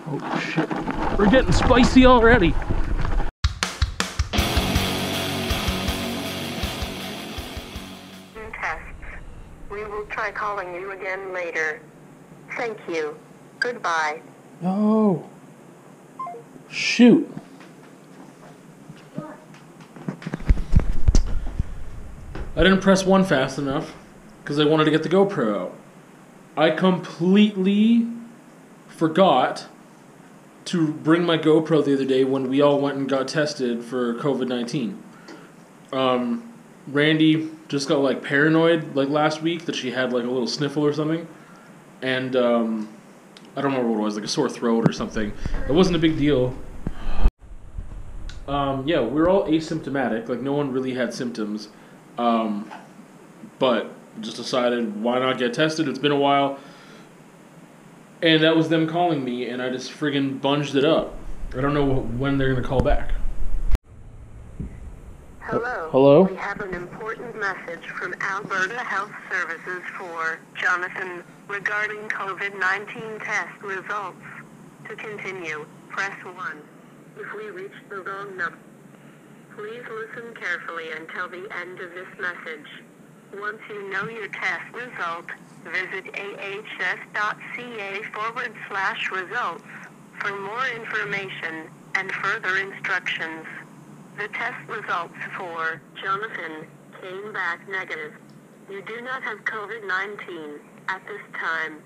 Oh shit, we're getting spicy already. Tests. We will try calling you again later. Thank you. Goodbye. Oh. Shoot. I didn't press 1 fast enough because I wanted to get the GoPro out. I completely forgot to bring my GoPro the other day when we all went and got tested for COVID-19. Randi just got like paranoid like last week that she had like a little sniffle or something. And I don't remember what it was, like a sore throat or something. It wasn't a big deal. Yeah, we were all asymptomatic, like no one really had symptoms. But just decided, why not get tested? It's been a while. And that was them calling me, and I just friggin' bunged it up. I don't know when they're gonna call back. Hello. Hello? We have an important message from Alberta Health Services for Jonathan regarding COVID-19 test results. To continue, press 1. If we reach the wrong number, please listen carefully until the end of this message. Once you know your test result, visit ahs.ca/results for more information and further instructions. The test results for Jonathan came back negative. You do not have COVID-19 at this time.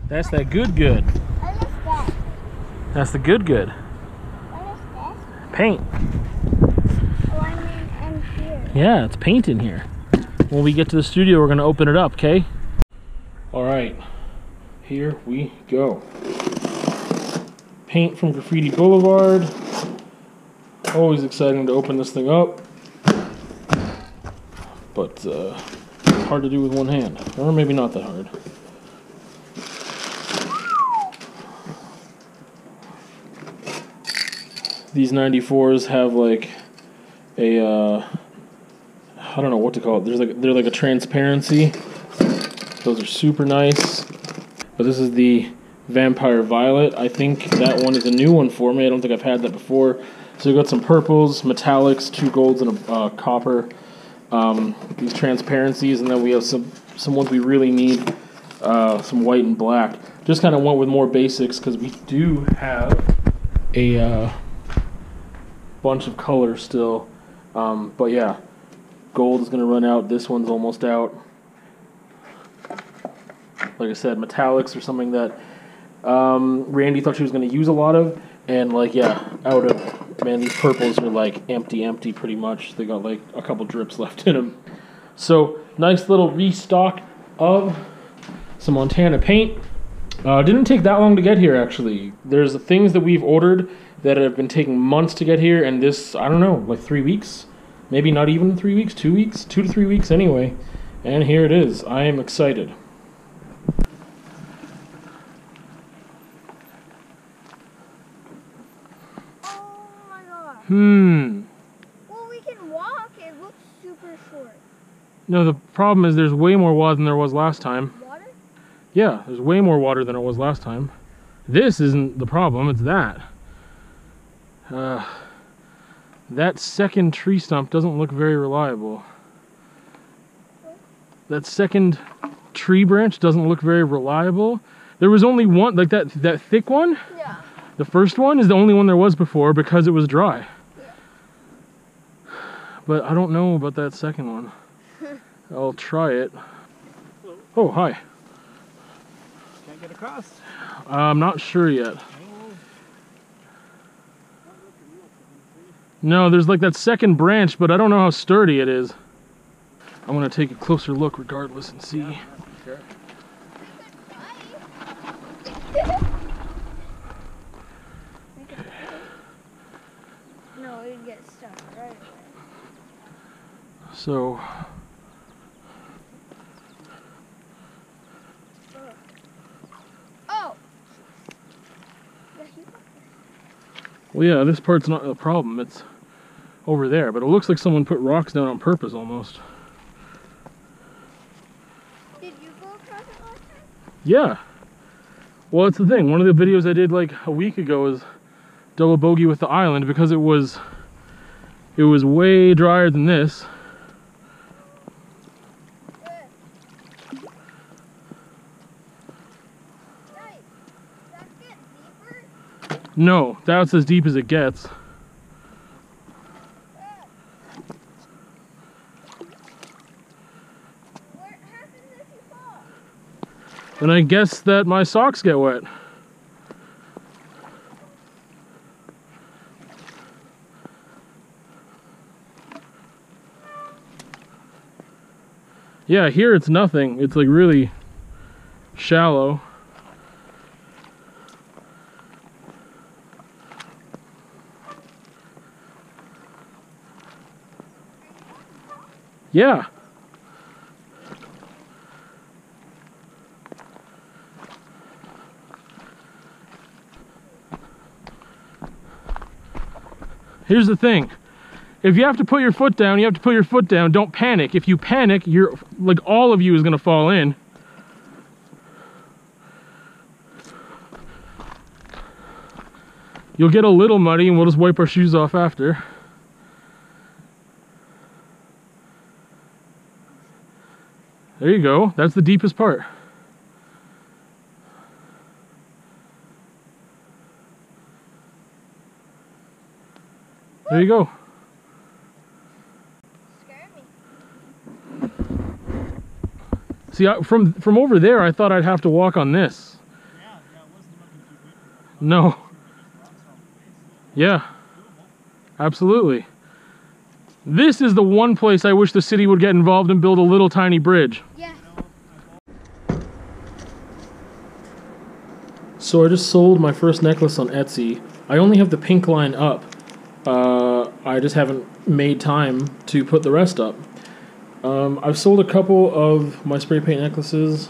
That's that good. What is that? That's the good. What is this? Paint. Oh, I mean in here. Yeah, it's paint in here. When we get to the studio, we're gonna open it up, okay? Alright, here we go. Paint from Graffiti Boulevard. Always exciting to open this thing up. But hard to do with one hand. Or maybe not that hard. These 94s have like a I don't know what to call it. They're like a transparency. Those are super nice. But this is the Vampire Violet. I think that one is a new one for me. I don't think I've had that before. So we've got some purples, metallics, 2 golds, and a copper. These transparencies, and then we have some ones we really need. Some white and black. Just kind of went with more basics because we do have a bunch of colors still. But yeah, gold is going to run out. This one's almost out. Like I said, metallics are something that Randi thought she was going to use a lot of. And like, yeah, out of, man, these purples are like empty pretty much. They got like a couple drips left in them. So nice little restock of some Montana paint. Didn't take that long to get here, actually. There's the things that we've ordered that have been taking months to get here, and this, I don't know, like 3 weeks? Maybe not even 3 weeks, 2 weeks? 2 to 3 weeks anyway. And here it is. I am excited. Oh my god. Well, we can walk. It looks super short. No, the problem is there's way more water than there was last time. Water? Yeah, there's way more water than it was last time. This isn't the problem, it's that. That second tree stump doesn't look very reliable. That second tree branch doesn't look very reliable. There was only one, like that thick one. Yeah. The first one is the only one there was before because it was dry. Yeah. But I don't know about that second one. I'll try it. Oh, hi. Can't get across. I'm not sure yet. No, there's like that second branch, but I don't know how sturdy it is. I'm gonna take a closer look regardless and see. Yeah, sure. No, we'd get stuck right away. So Well, yeah, this part's not a problem. It's over there, but it looks like someone put rocks down on purpose almost. Did you go across it last time? Yeah. Well, it's the thing. One of the videos I did like a week ago is double bogey with the island because it was way drier than this. Right. Does that get deeper? No, that's as deep as it gets. What happens if you fall? And I guess that my socks get wet. Yeah, here it's nothing. It's like really shallow. Yeah. Here's the thing. If you have to put your foot down, you have to put your foot down. Don't panic. If you panic, you're like all of you is gonna fall in. You'll get a little muddy and we'll just wipe our shoes off after. There you go. That's the deepest part. There you go. Scared me. See, from over there, I thought I'd have to walk on this. Yeah, it wasn't looking too good. No. Rocks on the way, so Yeah. Absolutely. This is the one place I wish the city would get involved and build a little tiny bridge. Yeah. So I just sold my first necklace on Etsy. I only have the pink line up. I just haven't made time to put the rest up. I've sold a couple of my spray paint necklaces,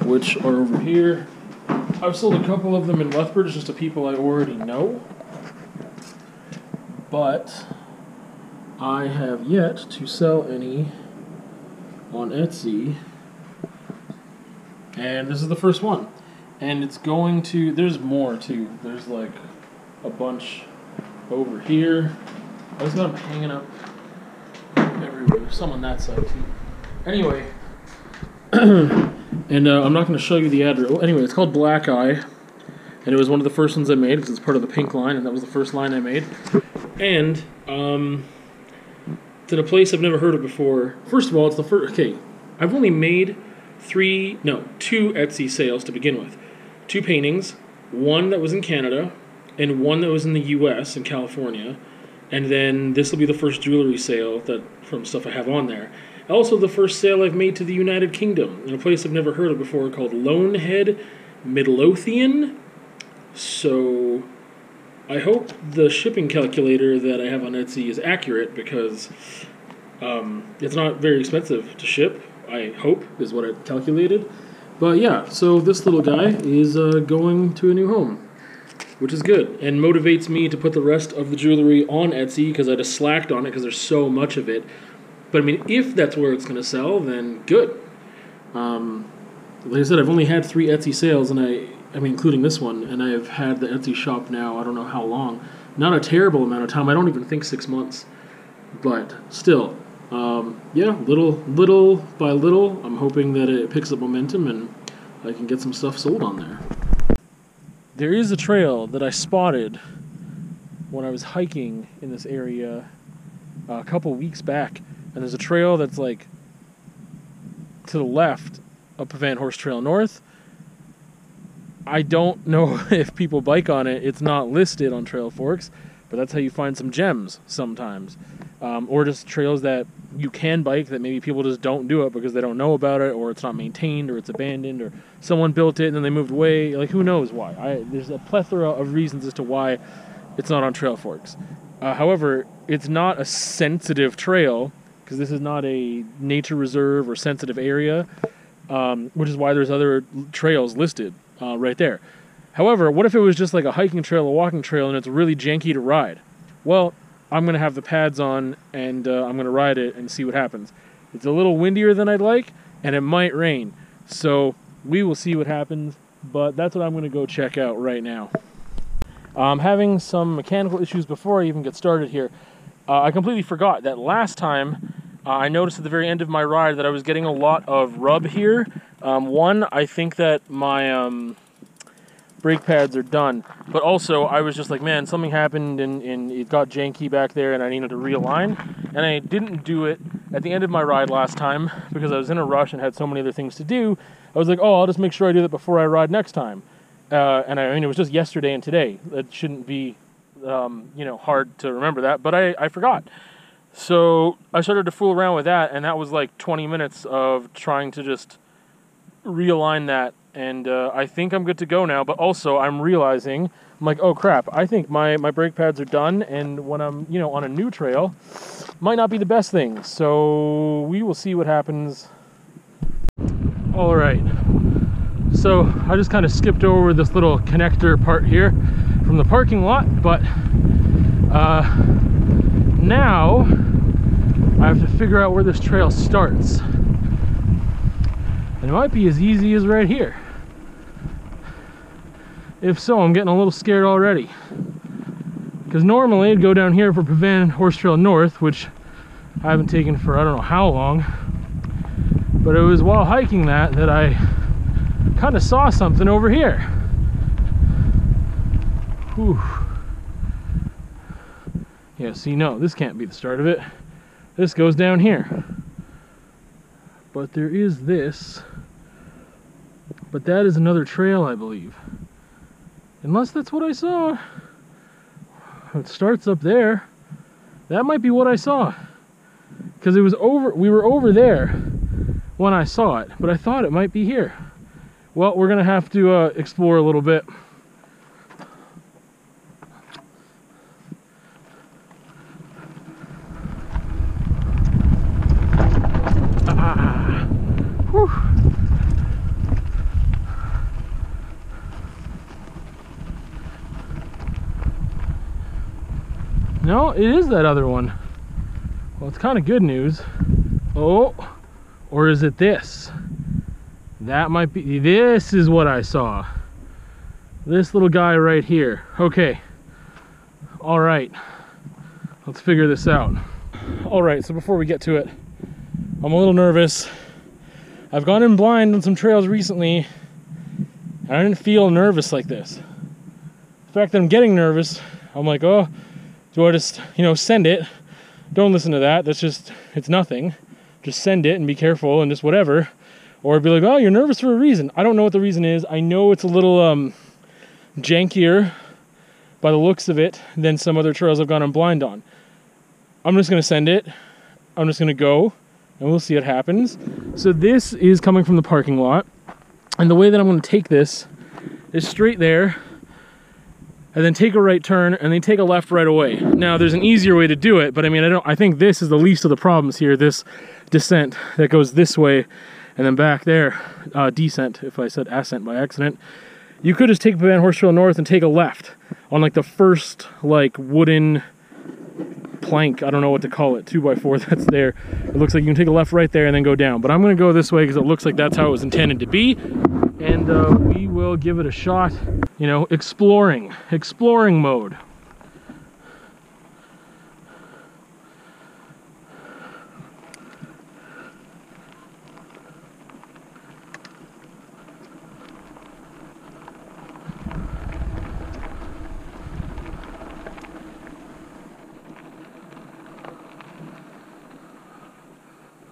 which are over here. I've sold a couple of them in Lethbridge just to people I already know. But I have yet to sell any on Etsy. And this is the first one. And it's going to, there's more too. There's like a bunch over here. I just got them hanging up everywhere. There's some on that side too. Anyway, and I'm not going to show you the address. Oh, anyway, it's called Black Eye. And it was one of the first ones I made because it's part of the pink line, and that was the first line I made. And it's in a place I've never heard of before. First of all, it's the first. Okay, I've only made two Etsy sales to begin with. 2 paintings, one that was in Canada, and one that was in the U.S. in California. And then this will be the first jewelry sale from stuff I have on there. Also, the first sale I've made to the United Kingdom in a place I've never heard of before called Lonehead, Midlothian. So I hope the shipping calculator that I have on Etsy is accurate because it's not very expensive to ship, I hope, is what I calculated. But yeah, so this little guy is going to a new home, which is good, and motivates me to put the rest of the jewelry on Etsy because I just slacked on it because there's so much of it. But I mean, if that's where it's going to sell, then good. Like I said, I've only had 3 Etsy sales, and I mean, including this one, and I have had the Etsy shop now, I don't know how long. Not a terrible amount of time. I don't even think 6 months. But still, yeah, little by little, I'm hoping that it picks up momentum and I can get some stuff sold on there. There is a trail that I spotted when I was hiking in this area a couple weeks back, and there's a trail that's like to the left up Van Horst Trail North. I don't know if people bike on it. It's not listed on Trail Forks, but that's how you find some gems sometimes. Or just trails that you can bike that maybe people just don't do it because they don't know about it, or it's not maintained, or it's abandoned, or someone built it and then they moved away. Like, who knows why? There's a plethora of reasons as to why it's not on Trail Forks. However, it's not a sensitive trail because this is not a nature reserve or sensitive area, which is why there's other trails listed right there. However, what if it was just like a hiking trail, a walking trail, and it's really janky to ride? Well, I'm going to have the pads on, and I'm going to ride it and see what happens. It's a little windier than I'd like, and it might rain. So we will see what happens, but that's what I'm going to go check out right now. I'm having some mechanical issues before I even get started here. I completely forgot that last time I noticed at the very end of my ride that I was getting a lot of rub here. One, I think that my brake pads are done, but also I was just like, man, something happened and it got janky back there and I needed to realign, and I didn't do it at the end of my ride last time because I was in a rush and had so many other things to do. I was like, oh, I'll just make sure I do that before I ride next time. And I mean, it was just yesterday and today. It shouldn't be, you know, hard to remember that, but I forgot. So I started to fool around with that, and that was like 20 minutes of trying to just realign that. And I think I'm good to go now, but also I'm realizing, I'm like, oh crap, I think my brake pads are done, and when I'm, you know, on a new trail, might not be the best thing. So we will see what happens. All right, so I just kind of skipped over this little connector part here from the parking lot, but now I have to figure out where this trail starts. And it might be as easy as right here. If so, I'm getting a little scared already. Because normally I'd go down here for Pavan Horse Trail North, which I haven't taken for I don't know how long. But it was while hiking that I kind of saw something over here. Whew. Yeah, see, no, this can't be the start of it. This goes down here. But there is this. But that is another trail, I believe. Unless that's what I saw. It starts up there. That might be what I saw. Because it was we were over there when I saw it, but I thought it might be here. Well, we're gonna have to explore a little bit. Whew. No, it is that other one. Well, it's kind of good news. Oh, or is it this? That might be, this is what I saw. This little guy right here. Okay. All right. Let's figure this out. All right, so before we get to it, I'm a little nervous. I've gone in blind on some trails recently, and I didn't feel nervous like this. The fact that I'm getting nervous, I'm like, oh, do I just, you know, send it? Don't listen to that. That's just, it's nothing. Just send it and be careful and just whatever. Or be like, oh, you're nervous for a reason. I don't know what the reason is. I know it's a little jankier by the looks of it than some other trails I've gone in blind on. I'm just going to send it. I'm just going to go, and we'll see what happens. So this is coming from the parking lot. And the way that I'm going to take this is straight there, and then take a right turn, and then take a left right away. Now, there's an easier way to do it, but I mean, I think this is the least of the problems here, this descent that goes this way, and then back there, descent, if I said ascent by accident. You could just take Pavan Horse Trail North and take a left on like the first like wooden plank, I don't know what to call it, 2x4 that's there. It looks like you can take a left right there and then go down. But I'm gonna go this way because it looks like that's how it was intended to be. And we will give it a shot, you know, exploring mode.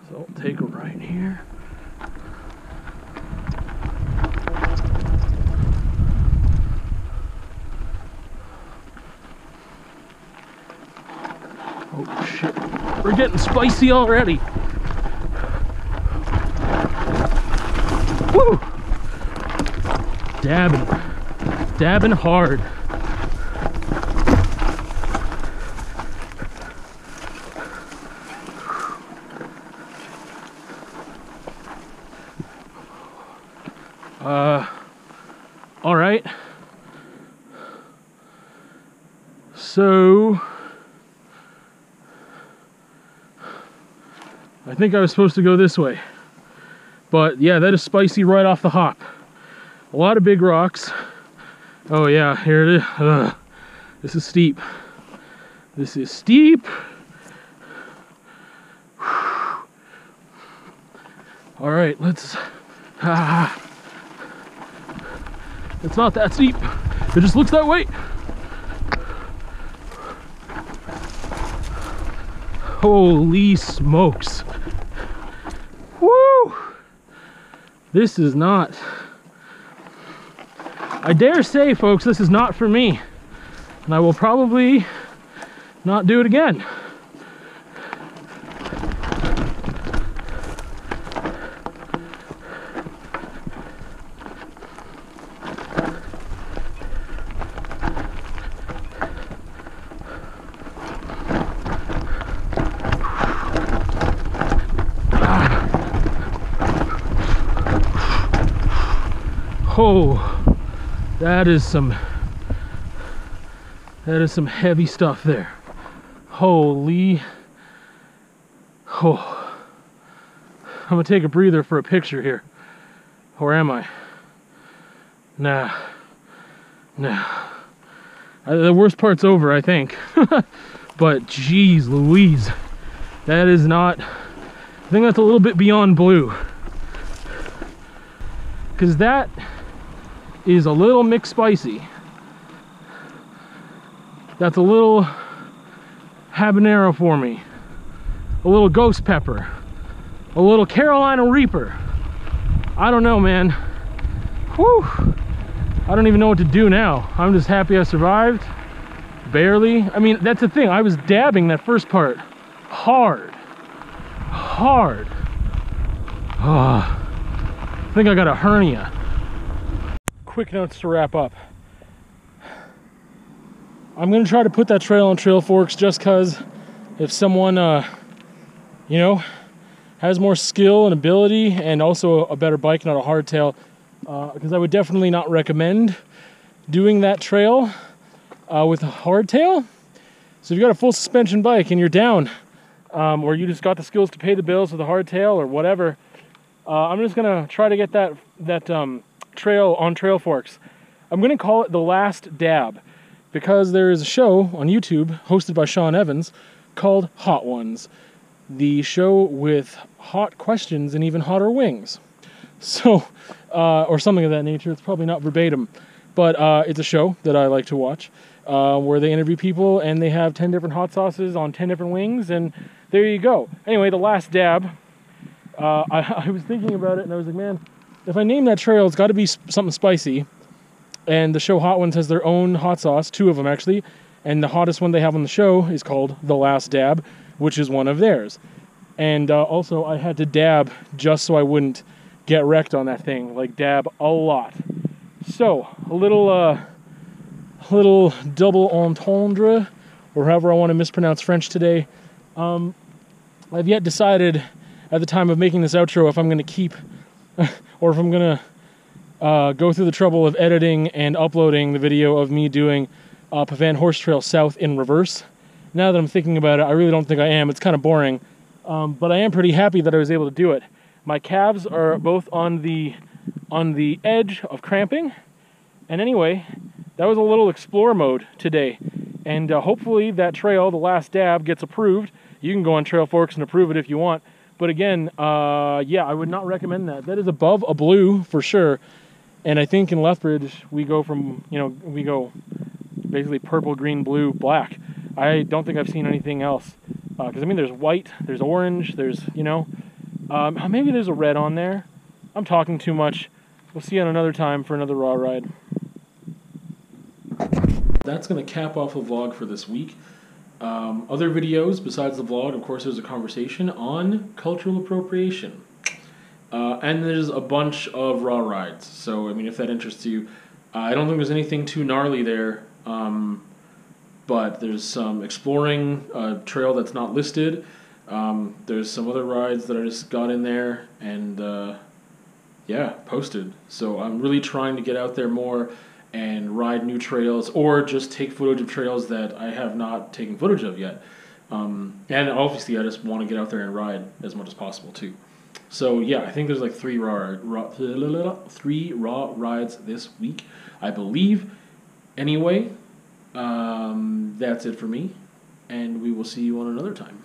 So I'll take a right here. Oh shit, we're getting spicy already. Woo! Dabbing hard. All right, So I think I was supposed to go this way. But yeah, that is spicy right off the hop. A lot of big rocks. Oh yeah, here it is. This is steep. This is steep. All right, let's. It's not that steep. It just looks that way. Holy smokes. Woo! This is not. I dare say, folks, this is not for me. And I will probably not do it again. Oh, that is some heavy stuff there. Holy. Oh. I'm gonna take a breather for a picture here. Or am I? Nah. The worst part's over, I think. But geez Louise. That is not. I think that's a little bit beyond blue. Because that is a little mixed spicy. That's a little habanero for me. A little ghost pepper. A little Carolina Reaper. I don't know, man. Whew. I don't even know what to do now. I'm just happy I survived. Barely. I mean, that's the thing. I was dabbing that first part. Hard. Oh, I think I got a hernia. Quick notes to wrap up. I'm gonna try to put that trail on Trail Forks just because if someone, you know, has more skill and ability and also a better bike, not a hardtail, because I would definitely not recommend doing that trail with a hardtail. So if you've got a full suspension bike and you're down, or you just got the skills to pay the bills with a hardtail or whatever, I'm just gonna try to get that trail on Trail Forks. I'm gonna call it The Last Dab because there is a show on YouTube hosted by Sean Evans called Hot Ones, the show with hot questions and even hotter wings. So, or something of that nature. It's probably not verbatim, but it's a show that I like to watch where they interview people and they have 10 different hot sauces on 10 different wings, and there you go. Anyway, The Last Dab. I was thinking about it and I was like, man, if I name that trail, it's got to be something spicy. And the show Hot Ones has their own hot sauce, 2 of them actually, and the hottest one they have on the show is called The Last Dab, which is one of theirs. And also I had to dab just so I wouldn't get wrecked on that thing, like dab a lot. So a little double entendre, or however I want to mispronounce French today. I've yet decided at the time of making this outro if I'm going to keep or if I'm going to go through the trouble of editing and uploading the video of me doing Pavan Horse Trail South in reverse. Now that I'm thinking about it, I really don't think I am. It's kind of boring, but I am pretty happy that I was able to do it. My calves are both on the edge of cramping, and anyway, that was a little explore mode today, and hopefully that trail, The Last Dab, gets approved. You can go on Trail Forks and approve it if you want, but again, yeah, I would not recommend that. That is above a blue for sure. And I think in Lethbridge, we go from, we go basically purple, green, blue, black. I don't think I've seen anything else. Because, I mean, there's white, there's orange, there's, maybe there's a red on there. I'm talking too much. We'll see you on another time for another raw ride. That's going to cap off the vlog for this week. Other videos besides the vlog, of course, there's a conversation on cultural appropriation. And there's a bunch of raw rides, so I mean, if that interests you, I don't think there's anything too gnarly there, but there's some exploring a trail that's not listed. There's some other rides that I just got in there and yeah, posted. So I'm really trying to get out there more and ride new trails, or just take footage of trails that I have not taken footage of yet. And obviously, I just want to get out there and ride as much as possible too. So yeah, I think there's like three raw rides this week, I believe. Anyway, that's it for me, and we will see you on another time.